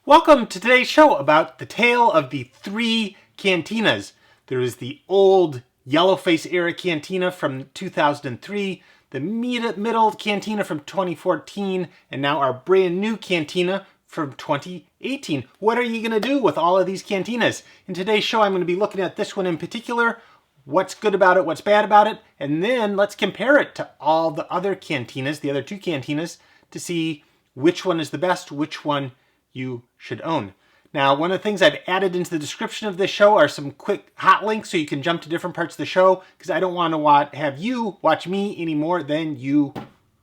Welcome to today's show about the tale of the three cantinas. There is the old Yellowface era cantina from 2003, the middle cantina from 2014, and now our brand new cantina from 2018. What are you going to do with all of these cantinas? In today's show, I'm going to be looking at this one in particular, what's good about it, what's bad about it, and then let's compare it to all the other cantinas, the other two cantinas, to see which one is the best, which one you should own. Now, one of the things I've added into the description of this show are some quick hot links so you can jump to different parts of the show, because I don't want to have you watch me any more than you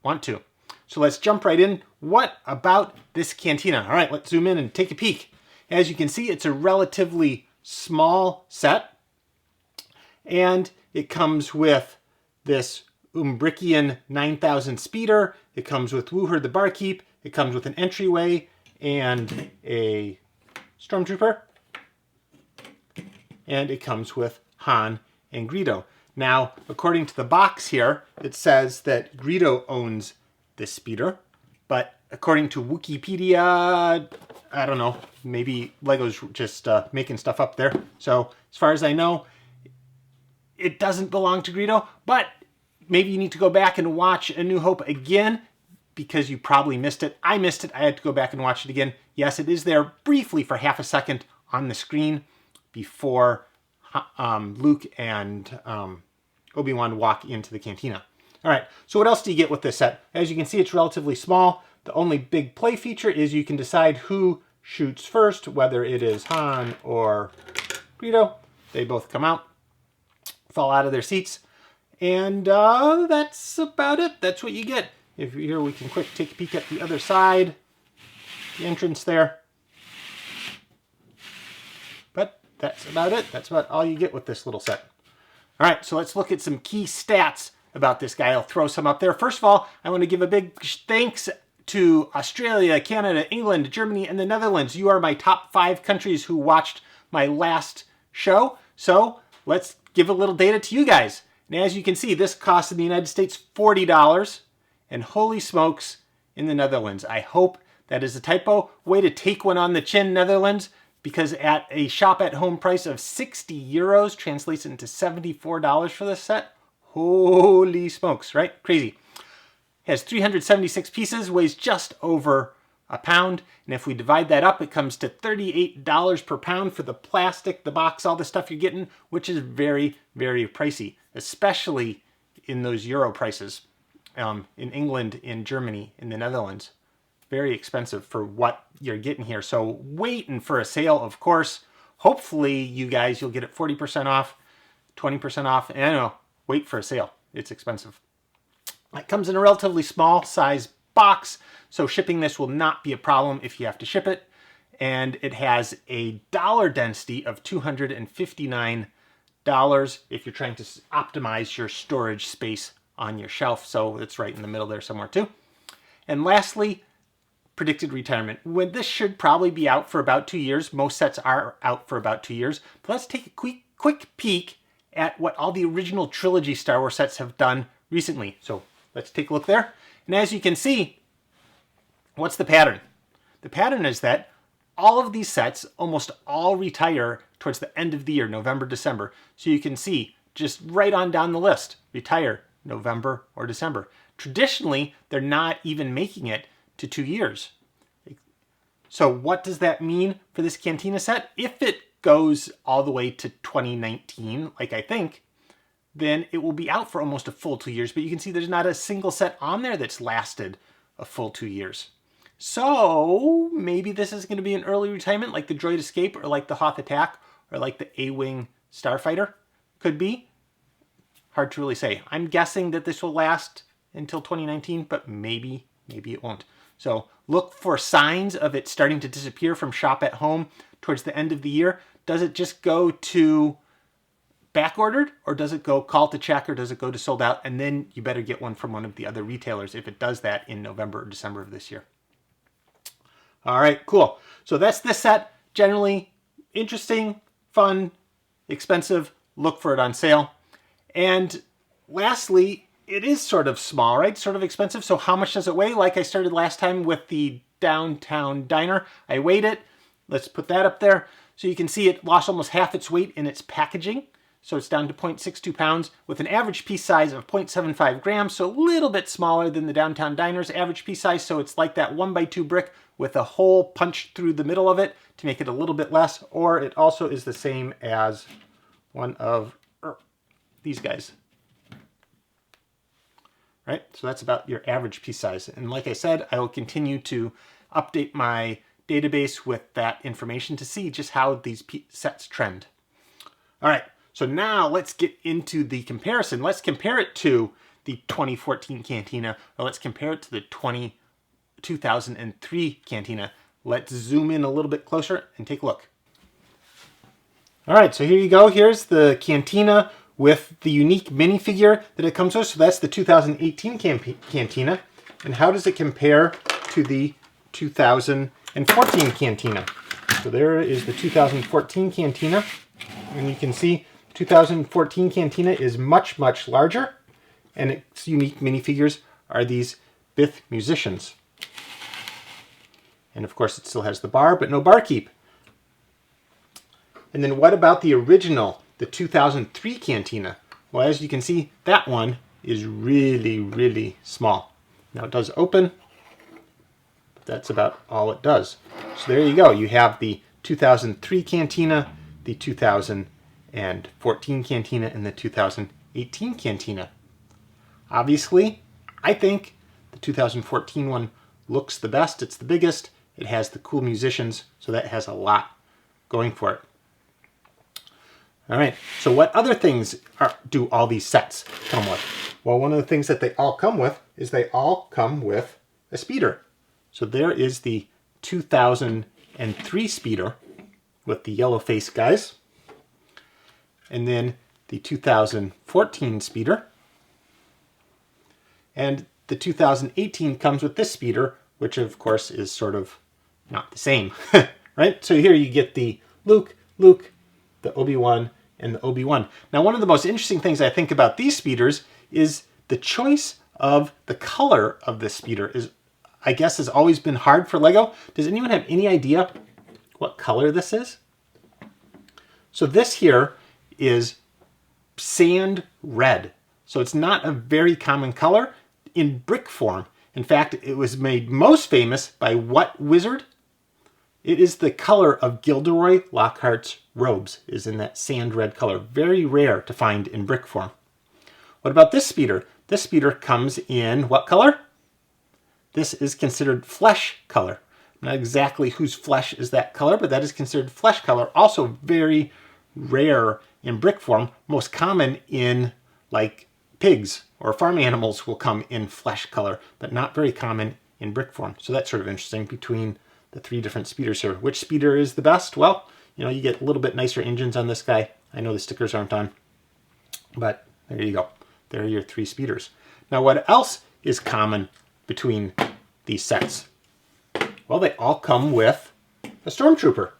want to. So let's jump right in. What about this cantina? All right, let's zoom in and take a peek. As you can see, it's a relatively small set, and it comes with this Umbrician 9000 speeder. It comes with Wooher the Barkeep. It comes with an entryway and a Stormtrooper, and it comes with Han and Greedo. Now, according to the box here, it says that Greedo owns this speeder, but according to Wikipedia, I don't know, maybe Lego's just making stuff up there. So, as far as I know, it doesn't belong to Greedo, but maybe you need to go back and watch A New Hope again, because you probably missed it. I missed it. I had to go back and watch it again. Yes, it is there briefly for half a second on the screen before Luke and Obi-Wan walk into the cantina. All right, so what else do you get with this set? As you can see, it's relatively small. The only big play feature is you can decide who shoots first, whether it is Han or Greedo. They both come out, fall out of their seats, and that's about it. That's what you get. If you're here, we can quick take a peek at the other side, the entrance there. But that's about it. That's about all you get with this little set. All right, so let's look at some key stats about this guy. I'll throw some up there. First of all, I want to give a big thanks to Australia, Canada, England, Germany, and the Netherlands. You are my top 5 countries who watched my last show. So let's give a little data to you guys. And as you can see, this costs in the United States $40. And holy smokes, in the Netherlands. I hope that is a typo. Way to take one on the chin, Netherlands, because at a shop-at-home price of 60 euros, translates into $74 for this set. Holy smokes, right? Crazy. Has 376 pieces, weighs just over a pound. And if we divide that up, it comes to $38 per pound for the plastic, the box, all the stuff you're getting, which is very, very pricey, especially in those euro prices. In England, in Germany, in the Netherlands. Very expensive for what you're getting here. So waiting for a sale, of course. Hopefully, you guys, you'll get it 40% off, 20% off. And I don't know, wait for a sale. It's expensive. It comes in a relatively small size box, so shipping this will not be a problem if you have to ship it. And it has a dollar density of $259 if you're trying to optimize your storage space on your shelf, so it's right in the middle there somewhere too. And lastly, predicted retirement. When this should probably be out for about 2 years. Most sets are out for about 2 years. But let's take a quick peek at what all the original trilogy Star Wars sets have done recently. So let's take a look there. And as you can see, what's the pattern? The pattern is that all of these sets almost all retire towards the end of the year, November, December. So you can see just right on down the list, retire November or December. Traditionally, they're not even making it to 2 years. So what does that mean for this Cantina set? If it goes all the way to 2019, like I think, then it will be out for almost a full 2 years. But you can see there's not a single set on there that's lasted a full 2 years. So maybe this is going to be an early retirement like the Droid Escape or like the Hoth Attack or like the A-Wing Starfighter. Could be. Hard to really say. I'm guessing that this will last until 2019, but maybe it won't. So look for signs of it starting to disappear from shop at home towards the end of the year. Does it just go to back ordered, or does it go call to check, or does it go to sold out? And then you better get one from one of the other retailers if it does that in November or December of this year. All right, cool. So that's this set. Generally interesting, fun, expensive. Look for it on sale. And lastly, it is sort of small, right? Sort of expensive. So how much does it weigh? Like I started last time with the downtown diner, I weighed it. let's put that up there. So you can see it lost almost half its weight in its packaging. So it's down to 0.62 pounds with an average piece size of 0.75 grams. So a little bit smaller than the Downtown Diner's average piece size. So it's like that 1x2 brick with a hole punched through the middle of it to make it a little bit less. Or it also is the same as one of these guys. Right? So that's about your average piece size. And like I said, I will continue to update my database with that information to see just how these sets trend. All right, so now let's get into the comparison. Let's compare it to the 2014 Cantina, or let's compare it to the 2003 Cantina. Let's zoom in a little bit closer and take a look. All right, so here you go. Here's the Cantina with the unique minifigure that it comes with. So that's the 2018 Cantina. And how does it compare to the 2014 Cantina? So there is the 2014 Cantina. And you can see 2014 Cantina is much, much larger. And its unique minifigures are these Bith musicians. And of course it still has the bar, but no barkeep. And then what about the original, the 2003 Cantina? Well, as you can see, that one is really, really small. Now it does open, but that's about all it does. So there you go. You have the 2003 Cantina, the 2014 Cantina, and the 2018 Cantina. Obviously, I think the 2014 one looks the best. It's the biggest. It has the cool musicians, so that has a lot going for it. All right, so what other things do all these sets come with? Well, one of the things that they all come with is they all come with a speeder. So there is the 2003 speeder with the yellow face guys. And then the 2014 speeder. And the 2018 comes with this speeder, which of course is sort of not the same, right? So here you get the Luke, the Obi-Wan, and the Obi-Wan. Now, one of the most interesting things I think about these speeders is the choice of the color of this speeder is, I guess, has always been hard for Lego. Does anyone have any idea what color this is? So this here is sand red. So it's not a very common color in brick form. In fact, it was made most famous by what wizard? It is the color of Gilderoy Lockhart's robes, is in that sand red color. Very rare to find in brick form. What about this speeder? This speeder comes in what color? This is considered flesh color. Not exactly whose flesh is that color, but that is considered flesh color. Also very rare in brick form. Most common in like pigs or farm animals will come in flesh color, but not very common in brick form. So that's sort of interesting between the three different speeders here. Which speeder is the best? Well, you know, you get a little bit nicer engines on this guy. I know the stickers aren't on, but there you go. There are your three speeders. Now, what else is common between these sets? Well, they all come with a stormtrooper.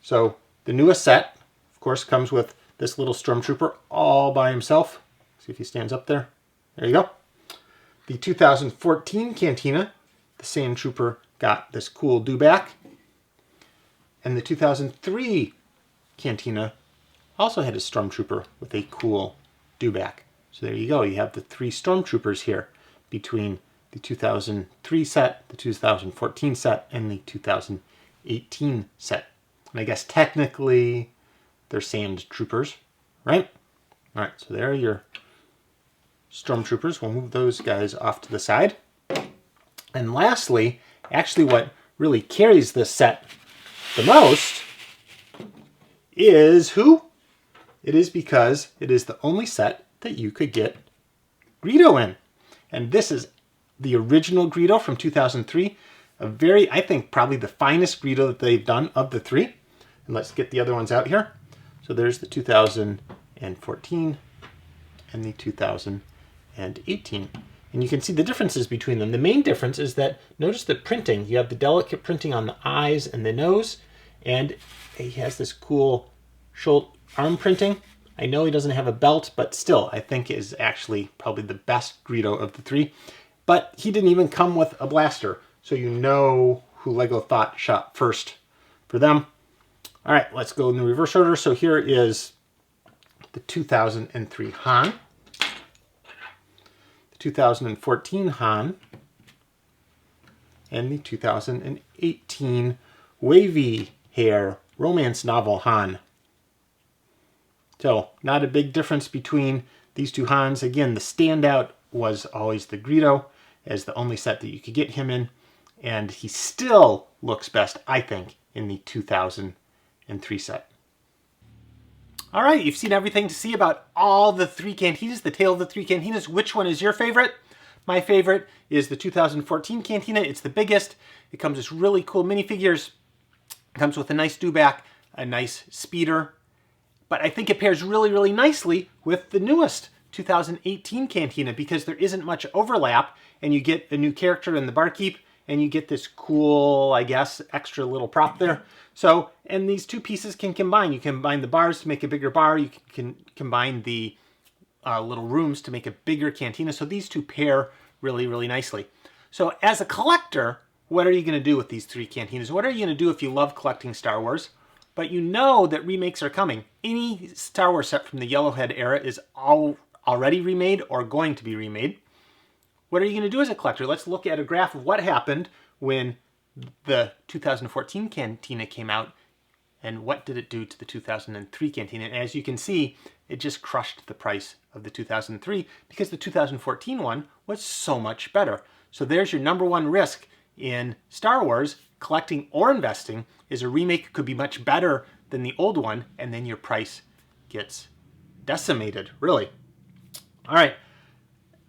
So the newest set, of course, comes with this little stormtrooper all by himself. See if he stands up there. There you go. The 2014 Cantina, the sand trooper got this cool dewback. And the 2003 Cantina also had a stormtrooper with a cool dewback. So there you go. You have the three stormtroopers here between the 2003 set, the 2014 set, and the 2018 set. And I guess technically they're sand troopers, right? All right, so there are your stormtroopers. We'll move those guys off to the side. And lastly, actually what really carries this set the most is who? It is because it is the only set that you could get Greedo in. And this is the original Greedo from 2003. A very, I think, probably the finest Greedo that they've done of the three. And let's get the other ones out here. So there's the 2014 and the 2018. And you can see the differences between them. The main difference is that, notice the printing. You have the delicate printing on the eyes and the nose, and he has this cool shoulder arm printing. I know he doesn't have a belt, but still, I think is actually probably the best Greedo of the three. But he didn't even come with a blaster, so you know who Lego thought shot first for them. All right, let's go in the reverse order. So here is the 2003 Han, the 2014 Han, and the 2018 wavy hair romance novel Han. So not a big difference between these two Hans. Again, the standout was always the Greedo as the only set that you could get him in. And he still looks best, I think, in the 2003 set. All right, you've seen everything to see about all the three Cantinas, the tale of the three Cantinas. Which one is your favorite? My favorite is the 2014 Cantina. It's the biggest. It comes with really cool minifigures. It comes with a nice dewback, a nice speeder. But I think it pairs really, really nicely with the newest 2018 Cantina because there isn't much overlap and you get a new character in the barkeep and you get this cool, I guess, extra little prop there. So, and these two pieces can combine. You can combine the bars to make a bigger bar. You can combine the little rooms to make a bigger cantina. So these two pair really, really nicely. So as a collector, what are you going to do with these three cantinas? What are you going to do if you love collecting Star Wars, but you know that remakes are coming? Any Star Wars set from the Yellowhead era is already remade or going to be remade. What are you going to do as a collector? Let's look at a graph of what happened when the 2014 Cantina came out and what did it do to the 2003 Cantina. And as you can see, it just crushed the price of the 2003 because the 2014 one was so much better. So there's your number one risk in Star Wars, collecting or investing, is a remake could be much better than the old one and then your price gets decimated, really. All right,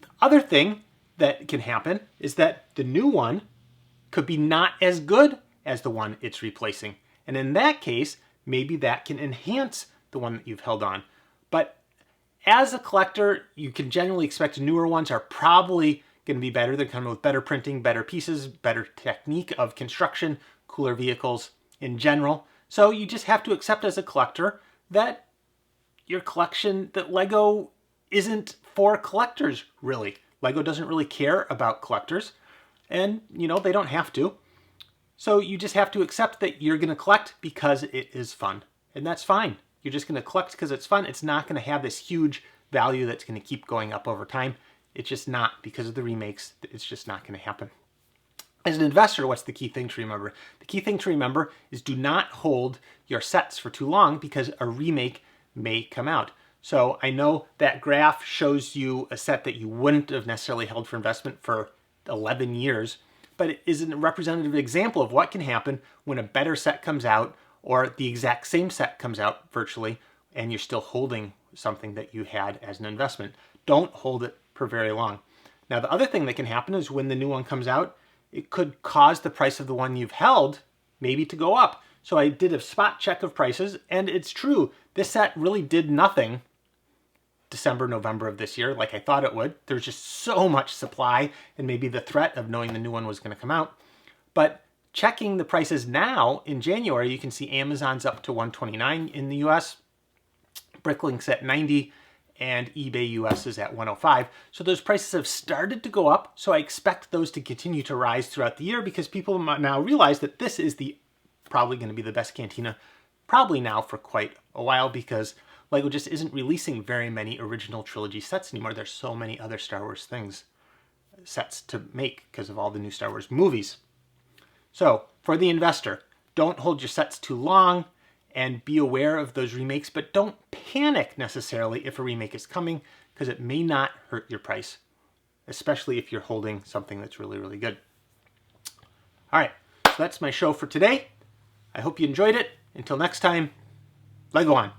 the other thing that can happen is that the new one could be not as good as the one it's replacing. And in that case, maybe that can enhance the one that you've held on. But as a collector, you can generally expect newer ones are probably going to be better. They're coming with better printing, better pieces, better technique of construction, cooler vehicles in general. So you just have to accept as a collector that your collection, that Lego isn't for collectors, really. Lego doesn't really care about collectors, and you know, they don't have to. So you just have to accept that you're going to collect because it is fun, and that's fine. You're just going to collect because it's fun. It's not going to have this huge value that's going to keep going up over time. It's just not, because of the remakes, it's just not going to happen. As an investor, what's the key thing to remember? The key thing to remember is do not hold your sets for too long because a remake may come out. So I know that graph shows you a set that you wouldn't have necessarily held for investment for 11 years, but it is a representative example of what can happen when a better set comes out or the exact same set comes out virtually and you're still holding something that you had as an investment. Don't hold it for very long. Now, the other thing that can happen is when the new one comes out, it could cause the price of the one you've held maybe to go up. So I did a spot check of prices, and it's true. This set really did nothing December, November of this year like I thought it would. There's just so much supply and maybe the threat of knowing the new one was going to come out. But checking the prices now in January, you can see Amazon's up to $129 in the US, Bricklink's at $90, and eBay US is at $105. So those prices have started to go up. So I expect those to continue to rise throughout the year because people now realize that this is probably going to be the best Cantina probably now for quite a while because Lego just isn't releasing very many original trilogy sets anymore. There's so many other Star Wars sets to make because of all the new Star Wars movies. So for the investor, don't hold your sets too long and be aware of those remakes, but don't panic necessarily if a remake is coming because it may not hurt your price, especially if you're holding something that's really, really good. All right, so that's my show for today. I hope you enjoyed it. Until next time, Lego on.